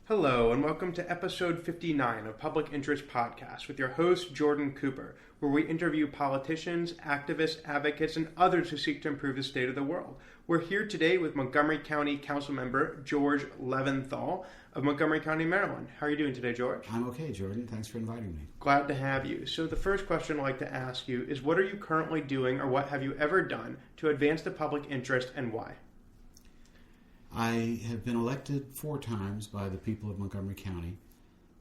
Hello, and welcome to episode 59 of Public Interest Podcast with your host, Jordan Cooper, where we interview politicians, activists, advocates, and others who seek to improve the state of the world. We're here today with Montgomery County Council Member George Leventhal of Montgomery County, Maryland. How are you doing today, George? I'm okay, Jordan. Thanks for inviting me. Glad to have you. So the first question I'd like to ask you is, what are you currently doing, or what have you ever done to advance the public interest, and why? I have been elected 4 times by the people of Montgomery County,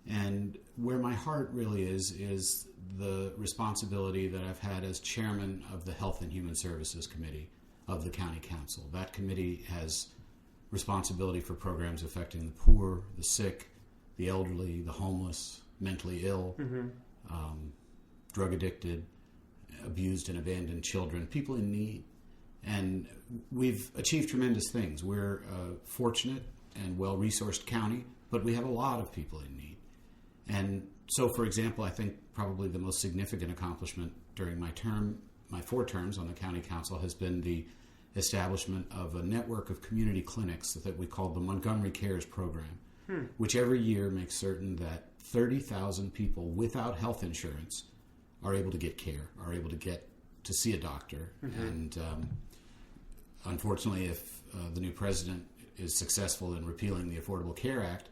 and where my heart really is the responsibility that I've had as chairman of the Health and Human Services Committee of the County Council. That committee has responsibility for programs affecting the poor, the sick, the elderly, the homeless, mentally ill, drug addicted, abused and abandoned children, people in need. And we've achieved tremendous things. We're a fortunate and well-resourced county, but we have a lot of people in need. And so, for example, I think probably the most significant accomplishment during my 4 terms on the county council has been the establishment of a network of community clinics that we call the Montgomery Cares program, which every year makes certain that 30,000 people without health insurance are able to get care, are able to get to see a doctor. And unfortunately, if the new president is successful in repealing the Affordable Care Act,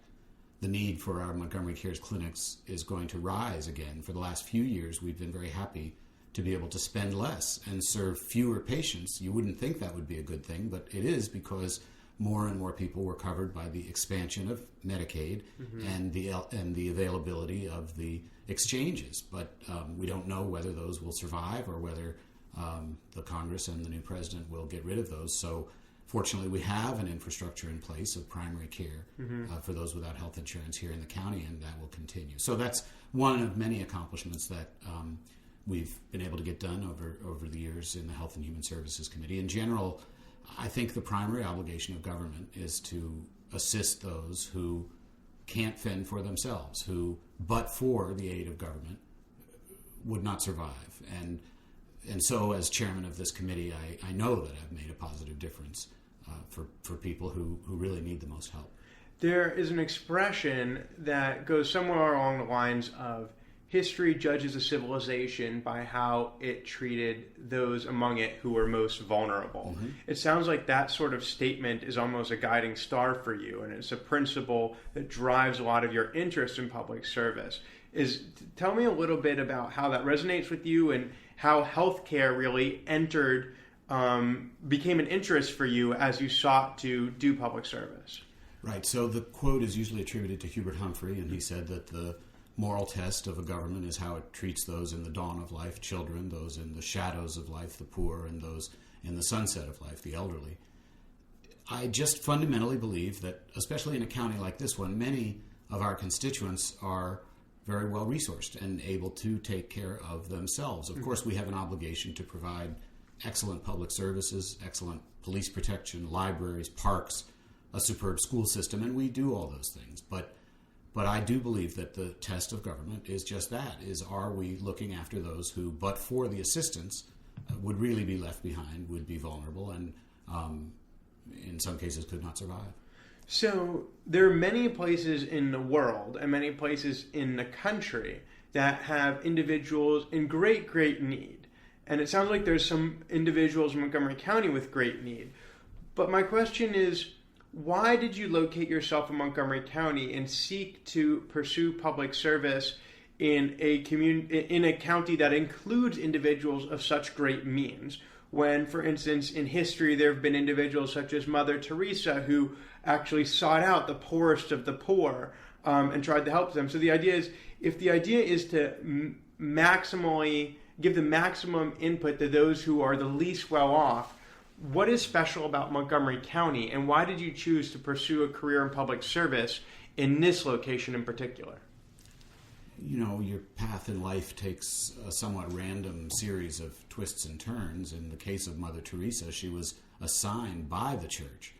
the need for our Montgomery Cares clinics is going to rise again. For the last few years, we've been very happy to be able to spend less and serve fewer patients. You wouldn't think that would be a good thing, but it is, because more and more people were covered by the expansion of Medicaid and the availability of the exchanges. But we don't know whether those will survive or whether the Congress and the new president will get rid of those. So fortunately, we have an infrastructure in place of primary care for those without health insurance here in the county, and that will continue. So that's one of many accomplishments that we've been able to get done over the years in the Health and Human Services Committee. In general, I think the primary obligation of government is to assist those who can't fend for themselves, who, but for the aid of government, would not survive. And so, as chairman of this committee, I know that I've made a positive difference for people who really need the most help. There is an expression that goes somewhere along the lines of, history judges a civilization by how it treated those among it who were most vulnerable. It sounds like that sort of statement is almost a guiding star for you, and it's a principle that drives a lot of your interest in public service. Tell me a little bit about how that resonates with you and how healthcare really became an interest for you as you sought to do public service. Right. So the quote is usually attributed to Hubert Humphrey, and he said that the moral test of a government is how it treats those in the dawn of life, children, those in the shadows of life, the poor, and those in the sunset of life, the elderly. I just fundamentally believe that, especially in a county like this one, many of our constituents are very well resourced and able to take care of themselves. Of course, we have an obligation to provide excellent public services, excellent police protection, libraries, parks, a superb school system, and we do all those things. But I do believe that the test of government is just that, is are we looking after those who, but for the assistance, would really be left behind, would be vulnerable, and in some cases could not survive. So there are many places in the world and many places in the country that have individuals in great, great need. And it sounds like there's some individuals in Montgomery County with great need. But my question is, why did you locate yourself in Montgomery County and seek to pursue public service in a county that includes individuals of such great means? When, for instance, in history, there have been individuals such as Mother Teresa who actually sought out the poorest of the poor and tried to help them. So the idea is, if the idea is to maximally give the maximum input to those who are the least well off, what is special about Montgomery County, and why did you choose to pursue a career in public service in this location in particular? You know, your path in life takes a somewhat random series of twists and turns. In the case of Mother Teresa, she was assigned by the church.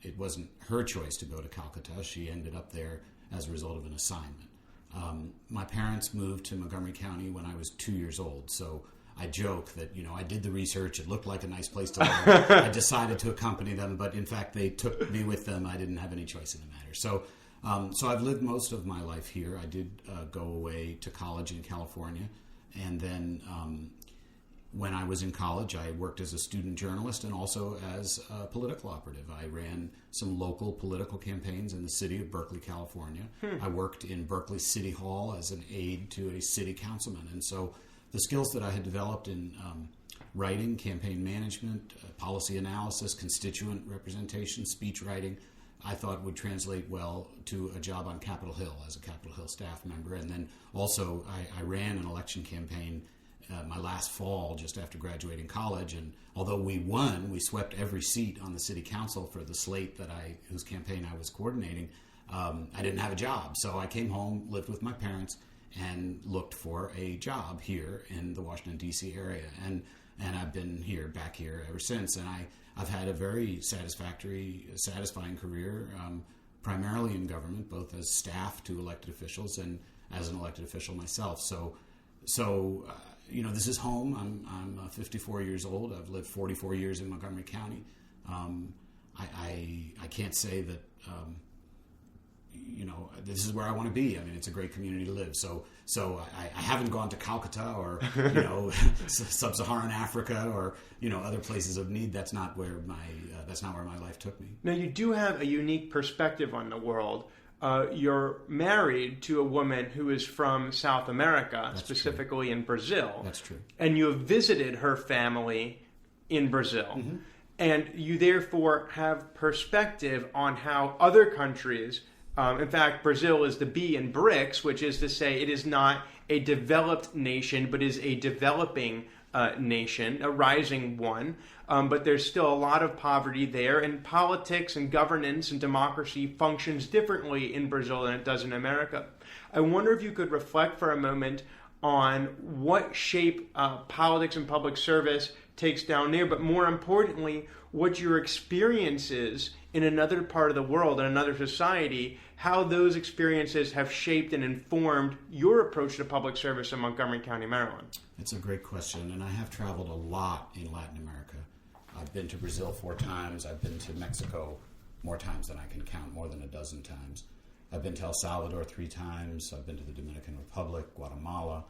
It wasn't her choice to go to Calcutta. She ended up there as a result of an assignment. My parents moved to Montgomery County when I was 2 years old, so I joke that, I did the research. It looked like a nice place to live. I decided to accompany them, but in fact, they took me with them. I didn't have any choice in the matter. So So I've lived most of my life here. I did go away to college in California, and then when I was in college, I worked as a student journalist and also as a political operative. I ran some local political campaigns in the city of Berkeley, California. I worked in Berkeley City Hall as an aide to a city councilman. And so the skills that I had developed in writing, campaign management, policy analysis, constituent representation, speech writing, I thought would translate well to a job on Capitol Hill as a Capitol Hill staff member. And then also I ran an election campaign my last fall just after graduating college, and although we won, we swept every seat on the city council for the slate whose campaign I was coordinating. I didn't have a job, so I came home, lived with my parents, and looked for a job here in the Washington D.C. area, and I've been back here ever since. And I've had a very satisfying career, primarily in government, both as staff to elected officials and as an elected official myself. So this is home. I'm 54 years old. I've lived 44 years in Montgomery County. I can't say that this is where I want to be. I mean, it's a great community to live. So I haven't gone to Calcutta or sub-Saharan Africa or other places of need. That's not where my life took me. Now, you do have a unique perspective on the world. You're married to a woman who is from South America, That's specifically true. in Brazil. That's true. And you have visited her family in Brazil. Mm-hmm. And you therefore have perspective on how other countries, in fact, Brazil is the B in BRICS, which is to say it is not a developed nation, but is a developing nation, a rising one. But there's still a lot of poverty there, and politics and governance and democracy functions differently in Brazil than it does in America. I wonder if you could reflect for a moment on what shape politics and public service takes down there, but more importantly, what your experience is in another part of the world, in another society, how those experiences have shaped and informed your approach to public service in Montgomery County, Maryland. It's a great question, and I have traveled a lot in Latin America. I've been to Brazil 4 times. I've been to Mexico more times than I can count, more than a dozen times. I've been to El Salvador 3 times. I've been to the Dominican Republic, Guatemala.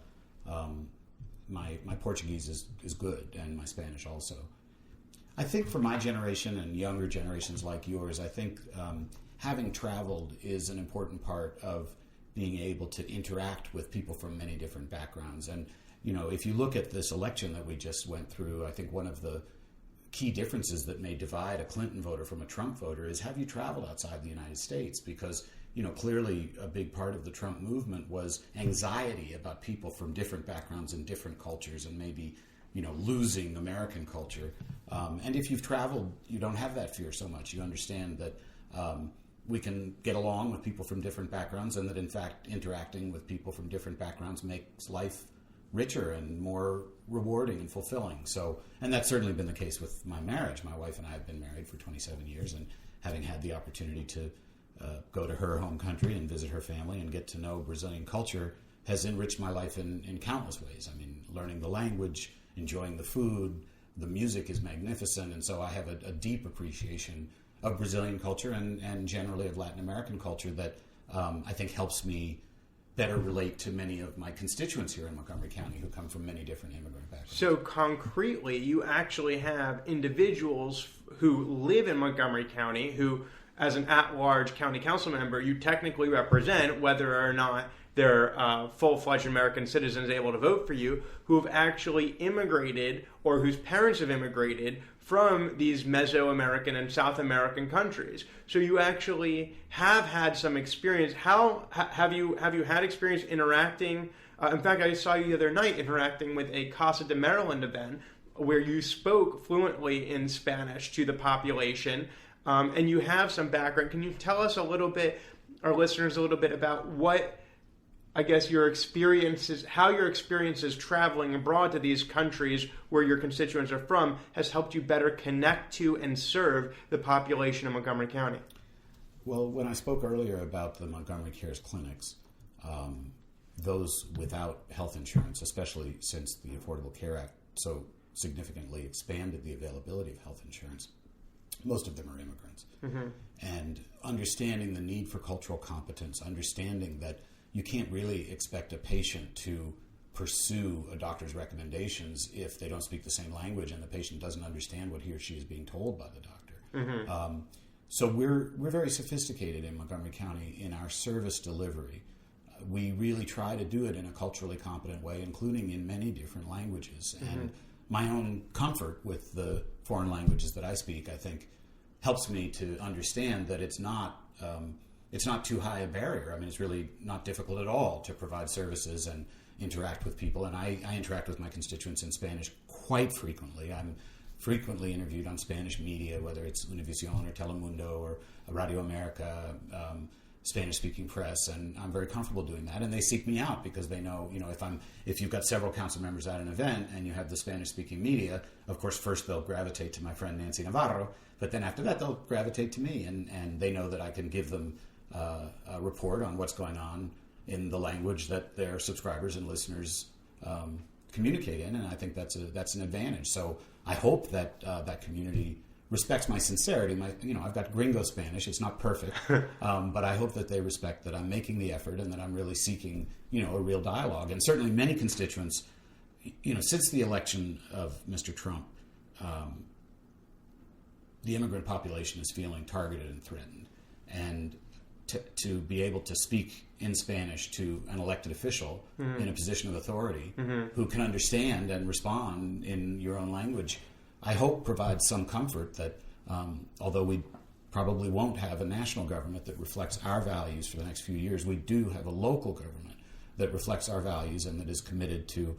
My Portuguese is good, and my Spanish also. I think for my generation and younger generations like yours, I think having traveled is an important part of being able to interact with people from many different backgrounds. And, if you look at this election that we just went through, I think one of the key differences that may divide a Clinton voter from a Trump voter is, have you traveled outside the United States? Because, clearly a big part of the Trump movement was anxiety about people from different backgrounds and different cultures and maybe, losing American culture. And if you've traveled, you don't have that fear so much. You understand that we can get along with people from different backgrounds, and that, in fact, interacting with people from different backgrounds makes life richer and more rewarding and fulfilling. And that's certainly been the case with my marriage. My wife and I have been married for 27 years, and having had the opportunity to go to her home country and visit her family and get to know Brazilian culture has enriched my life in countless ways. I mean, learning the language, enjoying the food, the music is magnificent, and so I have a deep appreciation of Brazilian culture and generally of Latin American culture that I think helps me better relate to many of my constituents here in Montgomery County who come from many different immigrant backgrounds. So concretely, you actually have individuals who live in Montgomery County who, as an at-large county council member, you technically represent, whether or not they're full-fledged American citizens able to vote for you, who have actually immigrated or whose parents have immigrated from these Mesoamerican and South American countries. So you actually have had some experience. How have you had experience interacting? In fact, I saw you the other night interacting with a Casa de Maryland event where you spoke fluently in Spanish to the population, and you have some background. Can you tell us a little bit, our listeners, a little bit about what, I guess, your experiences, how your experiences traveling abroad to these countries where your constituents are from has helped you better connect to and serve the population of Montgomery County? Well, when I spoke earlier about the Montgomery Cares clinics, those without health insurance, especially since the Affordable Care Act so significantly expanded the availability of health insurance, most of them are immigrants. And understanding the need for cultural competence, understanding that you can't really expect a patient to pursue a doctor's recommendations if they don't speak the same language and the patient doesn't understand what he or she is being told by the doctor. So we're very sophisticated in Montgomery County in our service delivery. We really try to do it in a culturally competent way, including in many different languages. And my own comfort with the foreign languages that I speak, I think, helps me to understand that it's not too high a barrier. I mean, it's really not difficult at all to provide services and interact with people. And I interact with my constituents in Spanish quite frequently. I'm frequently interviewed on Spanish media, whether it's Univision or Telemundo or Radio America, Spanish-speaking press, and I'm very comfortable doing that. And they seek me out because they know, if you've got several council members at an event and you have the Spanish-speaking media, of course, first they'll gravitate to my friend Nancy Navarro, but then after that they'll gravitate to me, and they know that I can give them a report on what's going on in the language that their subscribers and listeners communicate in, and I think that's an advantage. So I hope that that community respects my sincerity. I've got gringo Spanish. It's not perfect, but I hope that they respect that I'm making the effort and that I'm really seeking, a real dialogue. And certainly many constituents, since the election of Mr. Trump, the immigrant population is feeling targeted and threatened. And to be able to speak in Spanish to an elected official in a position of authority who can understand and respond in your own language, I hope provides some comfort that although we probably won't have a national government that reflects our values for the next few years, we do have a local government that reflects our values and that is committed to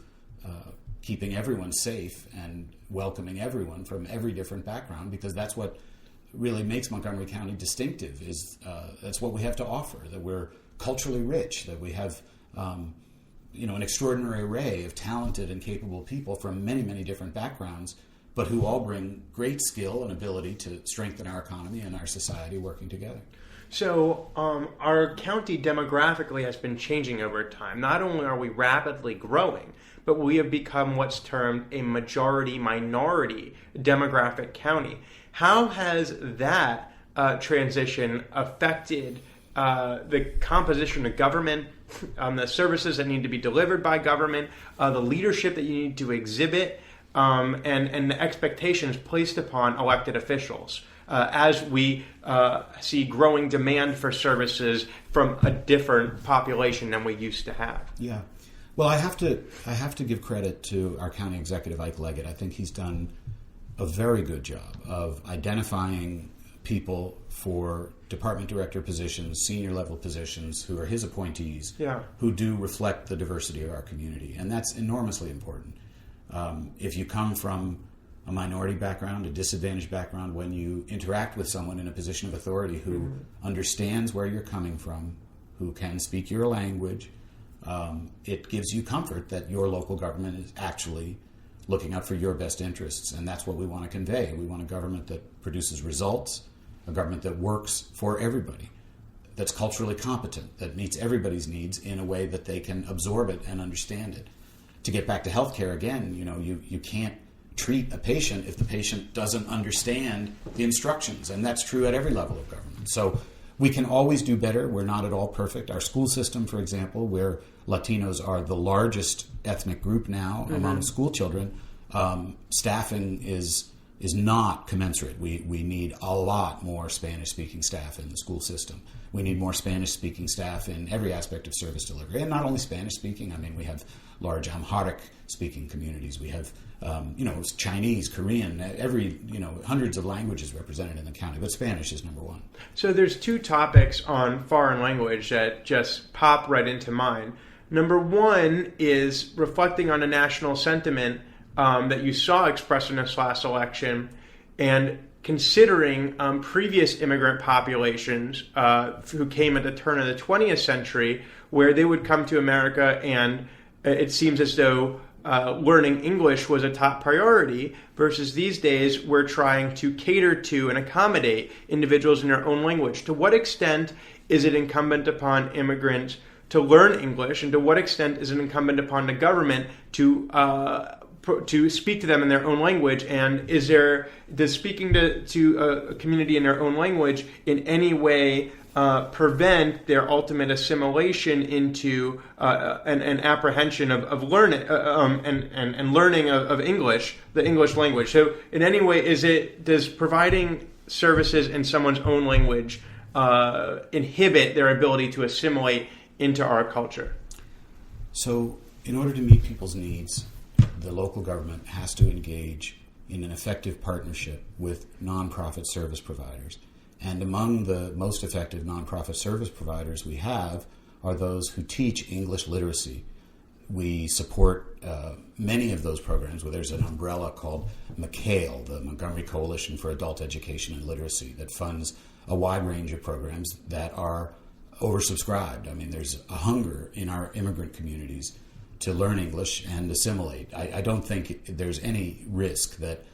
keeping everyone safe and welcoming everyone from every different background, because that's what really makes Montgomery County distinctive. That's what we have to offer, that we're culturally rich, that we have an extraordinary array of talented and capable people from many, many different backgrounds, but who all bring great skill and ability to strengthen our economy and our society working together. So our county demographically has been changing over time. Not only are we rapidly growing, but we have become what's termed a majority-minority demographic county. How has that transition affected the composition of government, the services that need to be delivered by government, the leadership that you need to exhibit, and the expectations placed upon elected officials as we see growing demand for services from a different population than we used to have? Yeah. Well, I have to give credit to our county executive, Ike Leggett. I think he's done a very good job of identifying people for department director positions, senior level positions, who are his appointees, who do reflect the diversity of our community. And that's enormously important. If you come from a minority background, a disadvantaged background, when you interact with someone in a position of authority who understands where you're coming from, who can speak your language, it gives you comfort that your local government is actually looking out for your best interests. And that's what we want to convey. We want a government that produces results, a government that works for everybody, that's culturally competent, that meets everybody's needs in a way that they can absorb it and understand it. To get back to healthcare again, you can't treat a patient if the patient doesn't understand the instructions, and that's true at every level of government. So we can always do better. We're not at all perfect. Our school system, for example, where Latinos are the largest ethnic group now among school children, staffing is not commensurate. We need a lot more Spanish-speaking staff in the school system. We need more Spanish-speaking staff in every aspect of service delivery. And not only Spanish-speaking, we have large Amharic-speaking communities. We have, Chinese, Korean, hundreds of languages represented in the county, but Spanish is number one. So there's two topics on foreign language that just pop right into mind. Number one is reflecting on a national sentiment that you saw expressed in this last election, and considering previous immigrant populations who came at the turn of the 20th century, where they would come to America and it seems as though learning English was a top priority, versus these days we're trying to cater to and accommodate individuals in their own language. To what extent is it incumbent upon immigrants to learn English, and to what extent is it incumbent upon the government to to speak to them in their own language? And does speaking to a community in their own language in any way prevent their ultimate assimilation into an apprehension of learning and learning of English, the English language? So in any way, does providing services in someone's own language inhibit their ability to assimilate into our culture? So in order to meet people's needs, the local government has to engage in an effective partnership with nonprofit service providers. And among the most effective nonprofit service providers we have are those who teach English literacy. We support many of those programs where there's an umbrella called McCALE, the Montgomery Coalition for Adult Education and Literacy, that funds a wide range of programs that are oversubscribed. I mean, there's a hunger in our immigrant communities to learn English and assimilate. I don't think there's any risk that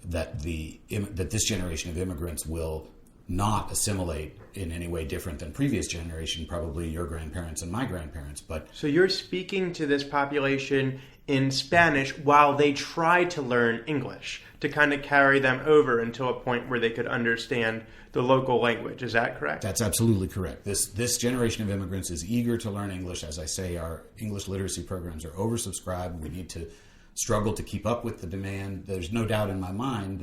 this generation of immigrants will not assimilate in any way different than previous generation, probably your grandparents and my grandparents. But so you're speaking to this population in Spanish while they try to learn English to kind of carry them over until a point where they could understand the local language. Is that correct? That's absolutely correct. This generation of immigrants is eager to learn English. As I say, our English literacy programs are oversubscribed. We need to struggle to keep up with the demand. There's no doubt in my mind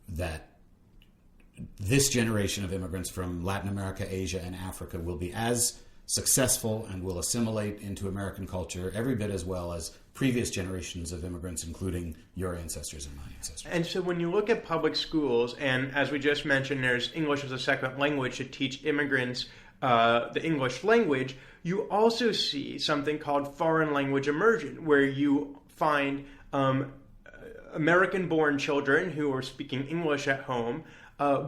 that this generation of immigrants from Latin America, Asia, and Africa will be as successful and will assimilate into American culture every bit as well as previous generations of immigrants, including your ancestors and my ancestors. And so when you look at public schools, and as we just mentioned, there's English as a second language to teach immigrants the English language, you also see something called foreign language immersion, where you find American-born children who are speaking English at home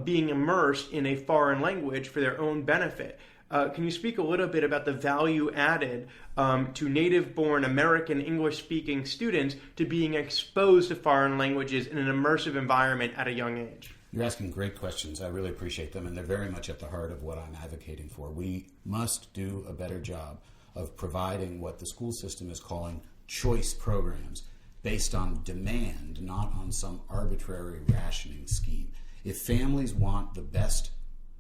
being immersed in a foreign language for their own benefit. Can you speak a little bit about the value added to native-born American English-speaking students to being exposed to foreign languages in an immersive environment at a young age? You're asking great questions. I really appreciate them, and they're very much at the heart of what I'm advocating for. We must do a better job of providing what the school system is calling choice programs based on demand, not on some arbitrary rationing scheme. If families want the best,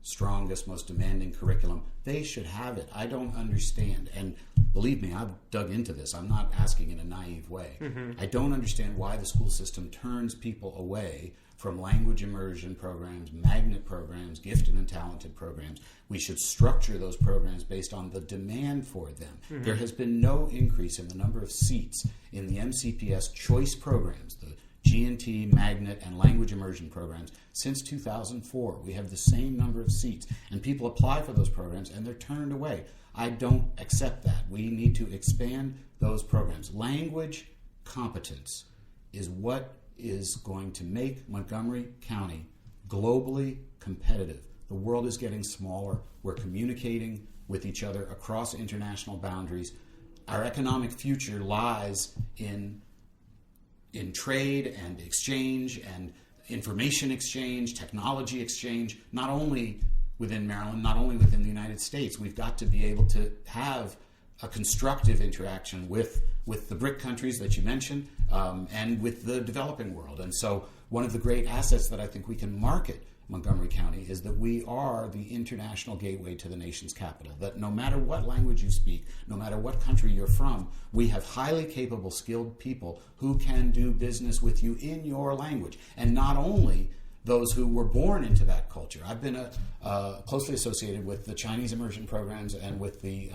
strongest, most demanding curriculum, they should have it. I don't understand, and believe me, I've dug into this. I'm not asking in a naive way. Mm-hmm. I don't understand why the school system turns people away from language immersion programs, magnet programs, gifted and talented programs. We should structure those programs based on the demand for them. Mm-hmm. There has been no increase in the number of seats in the MCPS choice programs, the G&T, magnet, and language immersion programs since 2004. We have the same number of seats, and people apply for those programs and they're turned away. I don't accept that. We need to expand those programs. Language competence is what is going to make Montgomery County globally competitive. The world is getting smaller. We're communicating with each other across international boundaries. Our economic future lies in trade and exchange and information exchange, technology exchange, not only within Maryland, not only within the United States. We've got to be able to have a constructive interaction with the BRIC countries that you mentioned and with the developing world. And so one of the great assets that I think we can market Montgomery County is that we are the international gateway to the nation's capital, that no matter what language you speak, no matter what country you're from, we have highly capable, skilled people who can do business with you in your language. And not only those who were born into that culture. I've been closely associated with the Chinese immersion programs and with the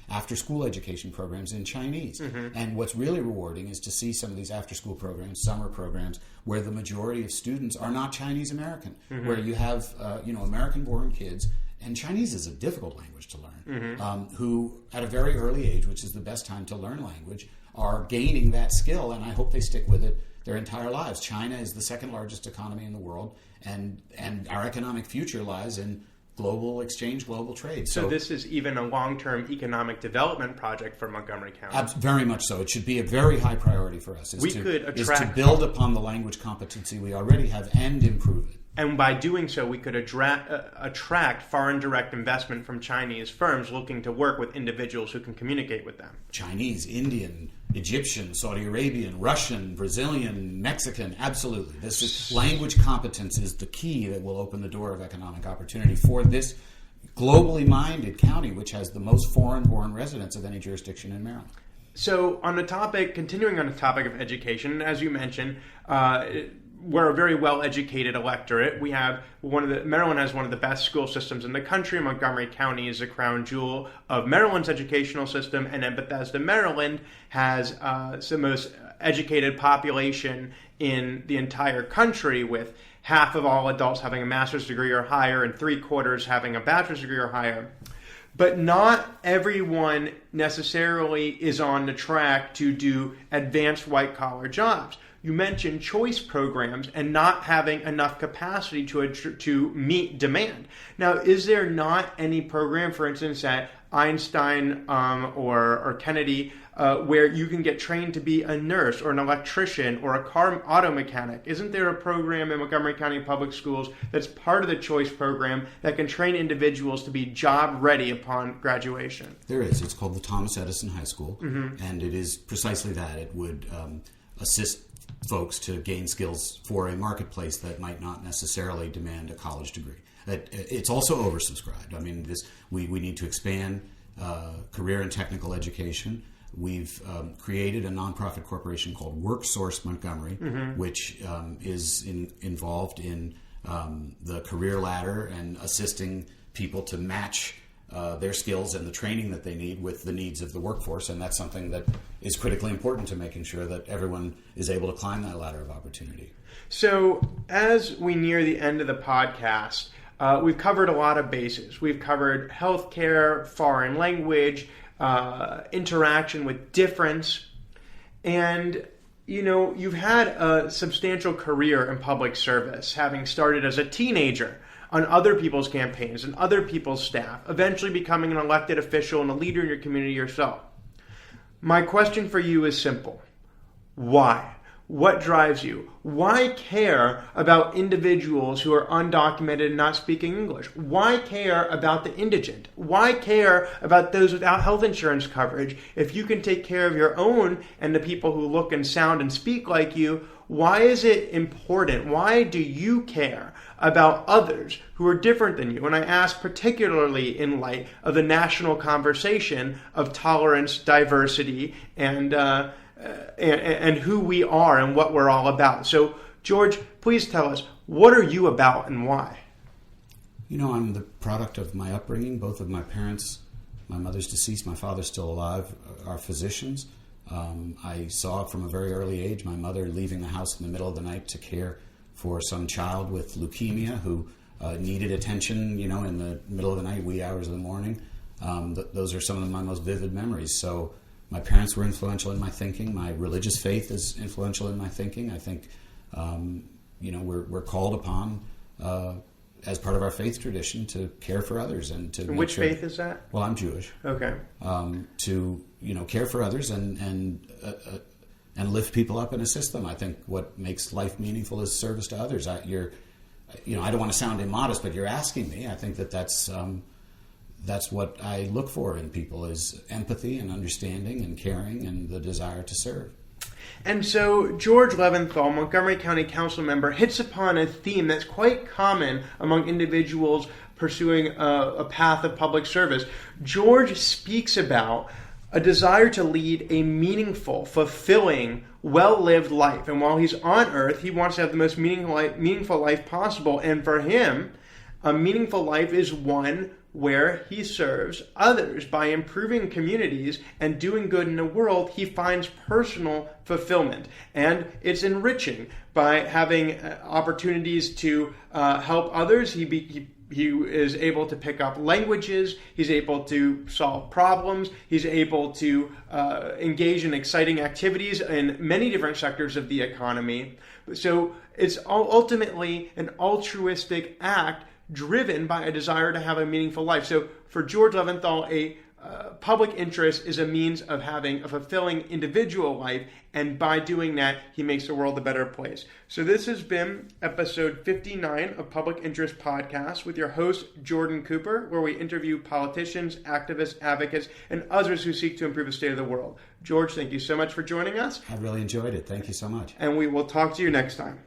after-school education programs in Chinese. Mm-hmm. And what's really rewarding is to see some of these after-school programs, summer programs, where the majority of students are not Chinese American, mm-hmm. where you have American-born kids, and Chinese is a difficult language to learn, mm-hmm. Who at a very early age, which is the best time to learn language, are gaining that skill, and I hope they stick with it their entire lives. China is the second largest economy in the world, and our economic future lies in global exchange, global trade. So this is even a long-term economic development project for Montgomery County. Very much so. It should be a very high priority for us. Is to build upon the language competency we already have and improve it. And by doing so, we could attract foreign direct investment from Chinese firms looking to work with individuals who can communicate with them. Chinese, Indian, Egyptian, Saudi Arabian, Russian, Brazilian, Mexican, absolutely. This is language competence is the key that will open the door of economic opportunity for this globally minded county, which has the most foreign-born residents of any jurisdiction in Maryland. So continuing on the topic of education, as you mentioned, we're a very well-educated electorate. Maryland has one of the best school systems in the country. Montgomery County is the crown jewel of Maryland's educational system, and then Bethesda, Maryland has the most educated population in the entire country, with half of all adults having a master's degree or higher and 3/4 having a bachelor's degree or higher. But not everyone necessarily is on the track to do advanced white-collar jobs. You mentioned choice programs and not having enough capacity to meet demand. Now, is there not any program, for instance, at Einstein or Kennedy, where you can get trained to be a nurse or an electrician or a car auto mechanic? Isn't there a program in Montgomery County Public Schools that's part of the choice program that can train individuals to be job ready upon graduation? There is. It's called the Thomas Edison High School, and it is precisely that. It would assist folks to gain skills for a marketplace that might not necessarily demand a college degree. It's also oversubscribed. I mean, we need to expand career and technical education. We've created a nonprofit corporation called WorkSource Montgomery, which is involved in the career ladder and assisting people to match their skills and the training that they need with the needs of the workforce. And that's something that is critically important to making sure that everyone is able to climb that ladder of opportunity. So as we near the end of the podcast, we've covered a lot of bases. We've covered healthcare, foreign language, interaction with difference. And, you've had a substantial career in public service, having started as a teenager on other people's campaigns and other people's staff, eventually becoming an elected official and a leader in your community yourself. My question for you is simple. Why? What drives you? Why care about individuals who are undocumented and not speaking English? Why care about the indigent? Why care about those without health insurance coverage? If you can take care of your own and the people who look and sound and speak like you, why is it important? Why do you care about others who are different than you? And I ask particularly in light of the national conversation of tolerance, diversity, and who we are and what we're all about. So, George, please tell us, what are you about and why? I'm the product of my upbringing. Both of my parents, my mother's deceased, my father's still alive, are physicians. I saw from a very early age my mother leaving the house in the middle of the night to care for some child with leukemia who needed attention, in the middle of the night, wee hours of the morning. Those are some of my most vivid memories. So my parents were influential in my thinking. My religious faith is influential in my thinking. I think, we're called upon as part of our faith tradition to care for others and to. And which faith is that? Well, I'm Jewish. Okay. To care for others and lift people up and assist them. I think what makes life meaningful is service to others. I don't want to sound immodest, but you're asking me. I think that's what I look for in people is empathy and understanding and caring and the desire to serve. And so George Leventhal, Montgomery County Council member, hits upon a theme that's quite common among individuals pursuing a path of public service. George speaks about a desire to lead a meaningful, fulfilling, well-lived life. And while he's on earth, he wants to have the most meaningful life possible. And for him, a meaningful life is one where he serves others by improving communities and doing good in the world. He finds personal fulfillment, and it's enriching by having opportunities to help others. He is able to pick up languages. He's able to solve problems. He's able to engage in exciting activities in many different sectors of the economy. So it's ultimately an altruistic act driven by a desire to have a meaningful life. So for George Leventhal, public interest is a means of having a fulfilling individual life, and by doing that, he makes the world a better place. So this has been episode 59 of Public Interest Podcast with your host, Jordan Cooper, where we interview politicians, activists, advocates, and others who seek to improve the state of the world. George, thank you so much for joining us. I really enjoyed it. Thank you so much. And we will talk to you next time.